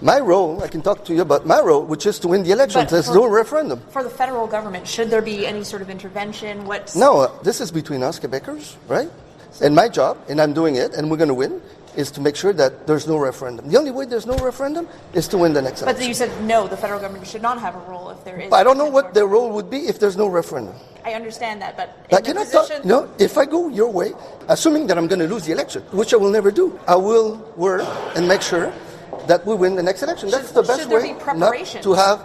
My role, I can talk to you about my role, which is to win the election. There's no referendum. For the federal government, should there be any sort of intervention? No, this is between us Quebecers, right? And my job, and I'm doing it, and we're going to win, is to make sure that there's no referendum. The only way there's no referendum is to win the next election. But you said no, the federal government should not have a role if there is. But I don't know what their role would be if there's no referendum. I understand that, but if I go your way, assuming that I'm going to lose the election, which I will never do, I will work and make sure that we win the next election. That's the best way not to have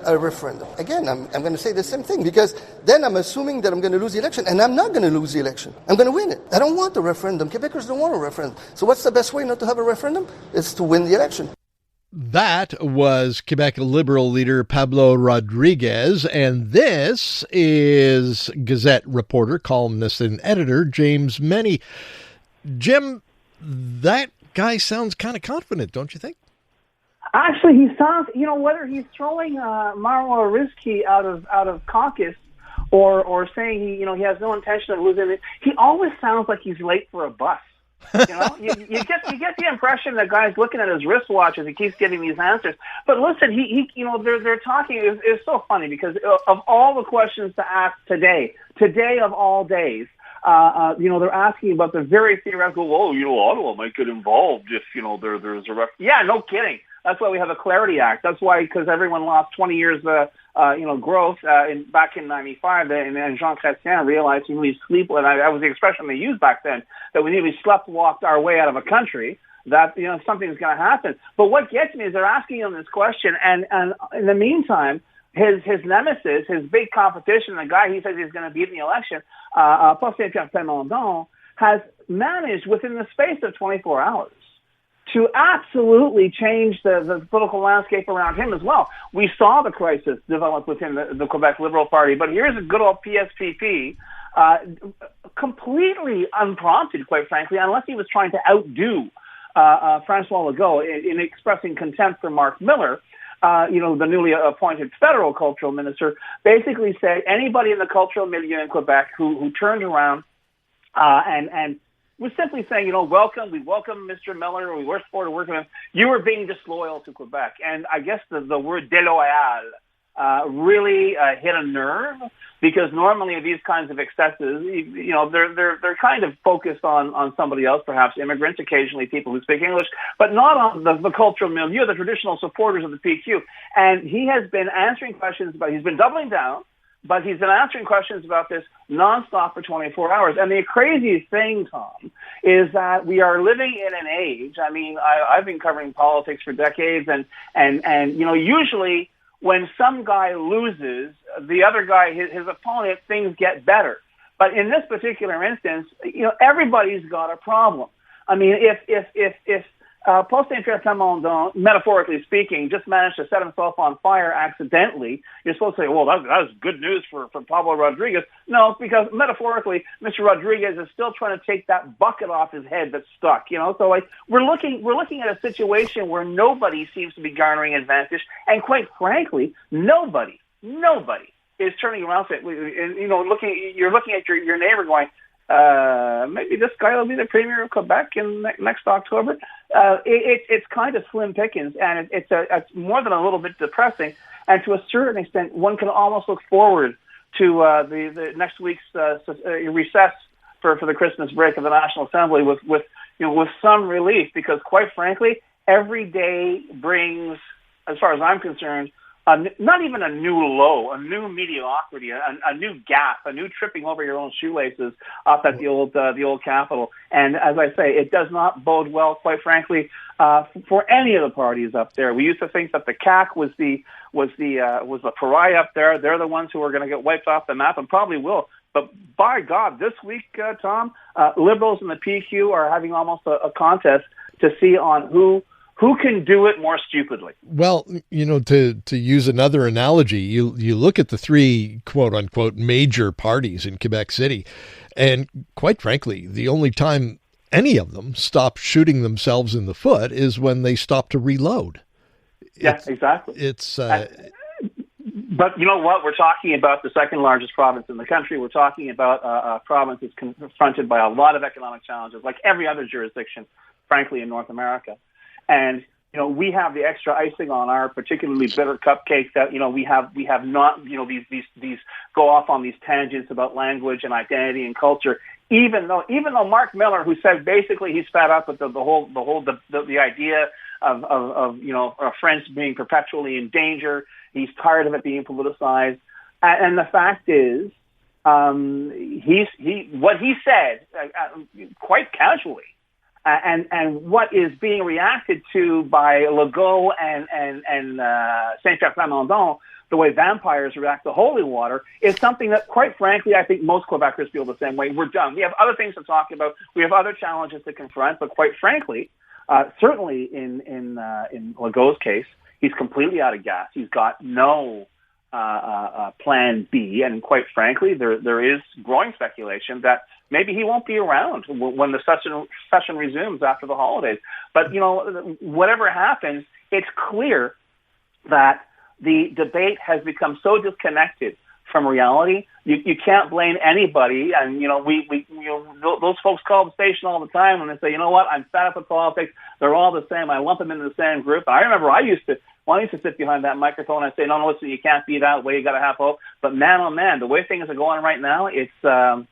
a referendum. Again, I'm going to say the same thing, because then I'm assuming that I'm going to lose the election, and I'm not going to lose the election. I'm going to win it. I don't want a referendum. Quebecers don't want a referendum. So what's the best way not to have a referendum? It's to win the election. That was Quebec Liberal leader Pablo Rodriguez, and this is Gazette reporter, columnist, and editor James Mennie. Jim, that guy sounds kind of confident, don't you think? Actually, he sounds, whether he's throwing Mauro Rizki out of caucus or saying he has no intention of losing it, he always sounds like he's late for a bus. You get the impression that guy's looking at his wristwatch as he keeps getting these answers. But listen, they're talking. It's so funny because of all the questions to ask today of all days, they're asking about the very theoretical. Ottawa might get involved if there's a yeah, no kidding. That's why we have a Clarity Act. That's why, because everyone lost 20 years, growth back in '95, and Jean Chrétien realized we really that was the expression they used back then, that we nearly walked our way out of a country. That something's going to happen. But what gets me is they're asking him this question, and in the meantime, his nemesis, his big competition, the guy he says he's going to beat in the election, Paul Saint-Pierre Plamondon, has managed within the space of 24 hours to absolutely change the political landscape around him as well. We saw the crisis develop within the Quebec Liberal Party, but here's a good old PSPP, completely unprompted, quite frankly, unless he was trying to outdo François Legault in expressing contempt for Mark Miller, the newly appointed federal cultural minister, basically said anybody in the cultural milieu in Quebec who turned around and was simply saying, we welcome Mr. Miller, we work forward to working with him. You were being disloyal to Quebec. And I guess the word déloyal really hit a nerve, because normally these kinds of excesses, they're kind of focused on somebody else, perhaps immigrants, occasionally people who speak English, but not on the cultural milieu, the traditional supporters of the PQ. And he has been answering questions he's been doubling down, but he's been answering questions about this nonstop for 24 hours. And the craziest thing, Tom, is that we are living in an age. I mean, I've been covering politics for decades, and usually when some guy loses, the other guy, his opponent, things get better. But in this particular instance, everybody's got a problem. I mean, if Paul Saint-Pierre Plamondon, metaphorically speaking, just managed to set himself on fire accidentally, you're supposed to say, well, that was good news for Pablo Rodriguez. No, because metaphorically, Mr. Rodriguez is still trying to take that bucket off his head that's stuck. So we're looking at a situation where nobody seems to be garnering advantage, and quite frankly, nobody is turning around saying, you're looking at your neighbor going, maybe this guy will be the premier of Quebec in next October. It's kind of slim pickings, and it's more than a little bit depressing. And to a certain extent, one can almost look forward to the next week's recess for the Christmas break of the National Assembly with some relief, because quite frankly, every day brings, as far as I'm concerned, not even a new low, a new mediocrity, a new gap, a new tripping over your own shoelaces up at the old Capitol. And as I say, it does not bode well, quite frankly, for any of the parties up there. We used to think that the CAQ was the pariah up there. They're the ones who are going to get wiped off the map, and probably will. But by God, this week, Tom, Liberals and the PQ are having almost a contest to see on who can do it more stupidly. Well, to use another analogy, you look at the three quote unquote major parties in Quebec City, and quite frankly, the only time any of them stop shooting themselves in the foot is when they stop to reload. Exactly. But you know what? We're talking about the second largest province in the country. We're talking about a province that's confronted by a lot of economic challenges, like every other jurisdiction, frankly, in North America. And we have the extra icing on our particularly bitter cupcake that, we have not, these go off on these tangents about language and identity and culture. Even though Mark Miller, who said basically he's fed up with the idea of our friends being perpetually in danger, he's tired of it being politicized, and the fact is, what he said quite casually. And what is being reacted to by Legault and Saint-Pierre-Plamondon, the way vampires react to holy water, is something that, quite frankly, I think most Quebecers feel the same way. We're done. We have other things to talk about. We have other challenges to confront. But quite frankly, certainly in Legault's case, he's completely out of gas. He's got no plan B, and quite frankly, there is growing speculation that maybe he won't be around when the session resumes after the holidays. But whatever happens, it's clear that the debate has become so disconnected from reality. You can't blame anybody, and those folks call the station all the time and they say, I'm fed up with politics. They're all the same. I lump them into the same group. I remember I used to sit behind that microphone and say, no, listen, you can't be that way. You got to have hope. But man, oh man, the way things are going right now, it's kind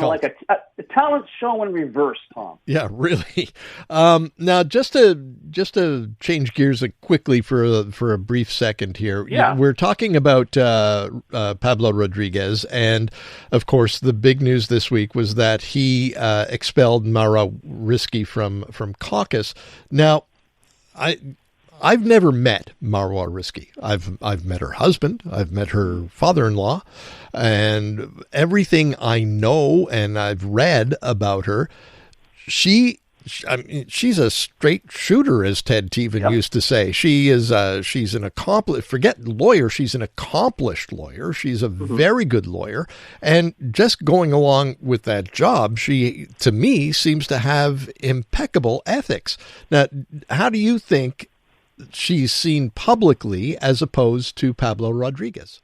of like a talent show in reverse, Tom. Yeah, really. Now, just to change gears quickly for a brief second here. Yeah. We're talking about Pablo Rodriguez, and of course, the big news this week was that he expelled Mara Risky from caucus. Now, I've never met Marwa Risky. I've met her husband. I've met her father-in-law, and everything I know and I've read about her, she's a straight shooter, as Ted Tevan used to say. She's an accomplished, forget lawyer, she's an accomplished lawyer. She's a very good lawyer. And just going along with that job, she, to me, seems to have impeccable ethics. Now, how do you think she's seen publicly as opposed to Pablo Rodriguez?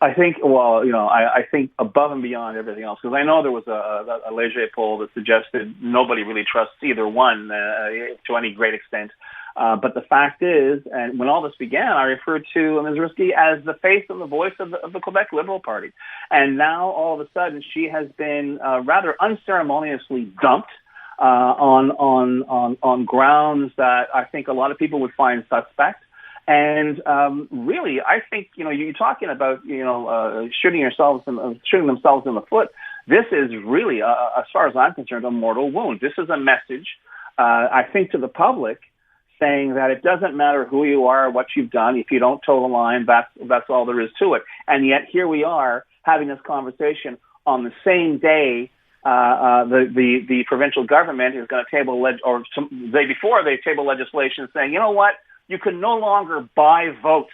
I think, I think above and beyond everything else, because I know there was a Leger poll that suggested nobody really trusts either one to any great extent. But the fact is, and when all this began, I referred to Ms. Risky as the face and the voice of the Quebec Liberal Party. And now, all of a sudden, she has been rather unceremoniously dumped on grounds that I think a lot of people would find suspect. And really, I think you're talking about shooting themselves in the foot. This is really, as far as I'm concerned, a mortal wound. This is a message, I think, to the public, saying that it doesn't matter who you are or what you've done. If you don't toe the line, that's all there is to it. And yet here we are having this conversation on the same day. The provincial government is going to table the day before they table legislation saying, you know what, you can no longer buy votes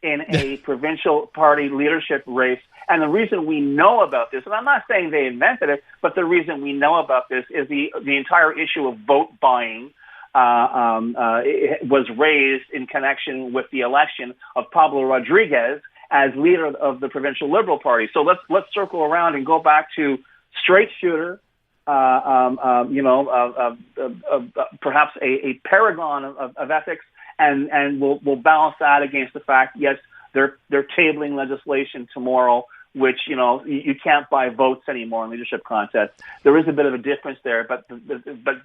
in a provincial party leadership race. And the reason we know about this, and I'm not saying they invented it, but the reason we know about this is the entire issue of vote buying was raised in connection with the election of Pablo Rodriguez as leader of the provincial Liberal Party. So let's circle around and go back to straight shooter, perhaps a paragon of ethics, and we'll balance that against the fact, yes, they're tabling legislation tomorrow, which you can't buy votes anymore in leadership contests. There is a bit of a difference there, but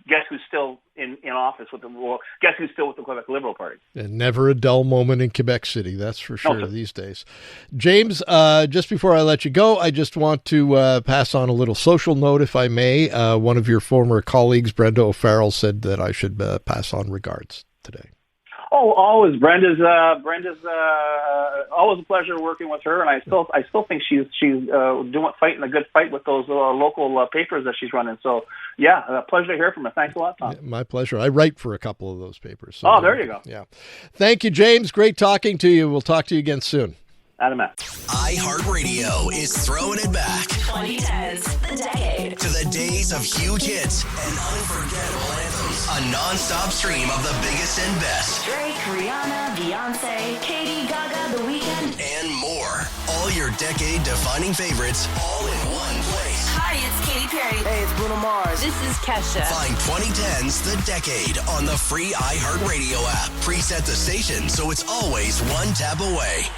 guess who's still in office guess who's still with the Quebec Liberal Party? And never a dull moment in Quebec City, that's for sure, these days. James, just before I let you go, I just want to pass on a little social note, if I may. One of your former colleagues, Brenda O'Farrell, said that I should pass on regards today. Oh, always. Brenda's always a pleasure working with her, and I still think she's fighting a good fight with those local papers that she's running. So, yeah, a pleasure to hear from her. Thanks a lot, Tom. Yeah, my pleasure. I write for a couple of those papers. So, there you go. Yeah. Thank you, James. Great talking to you. We'll talk to you again soon. iHeartRadio is throwing it back. 2010s, the decade. To the days of huge hits and unforgettable anthems. A non-stop stream of the biggest and best. Drake, Rihanna, Beyonce, Katy, Gaga, The Weeknd, and more. All your decade-defining favorites, all in one place. Hi, it's Katy Perry. Hey, it's Bruno Mars. This is Kesha. Find 2010's The Decade on the free iHeartRadio app. Preset the station so it's always one tap away.